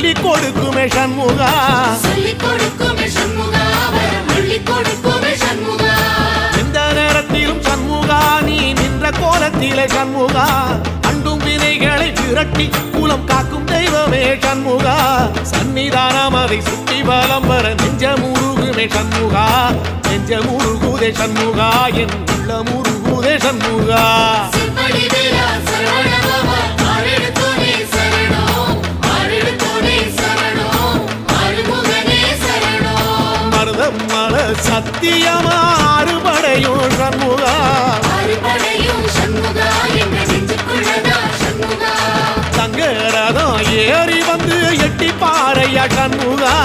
அள்ளி கொடுக்குமே சண்முகா எந்த நேரத்திலும் சண்முகா நீ நின்ற கோலத்திலே சண்முகா அண்டும் வினைகளை விரட்டி குலம் காக்கும் தெய்வமே சண்முகா சன்னிதானம் அதை சுற்றி பலம் வர நெஞ்ச முருகுமே சண்முகா நெஞ்ச முருகுதே சண்முகா என் உள்ள முருகுதே சண்முகா மருதம் மல சத்தியமா அறுபடையும் சண்முகா தங்கரதம் ஏறி வந்து எட்டி பாறையா சண்முகா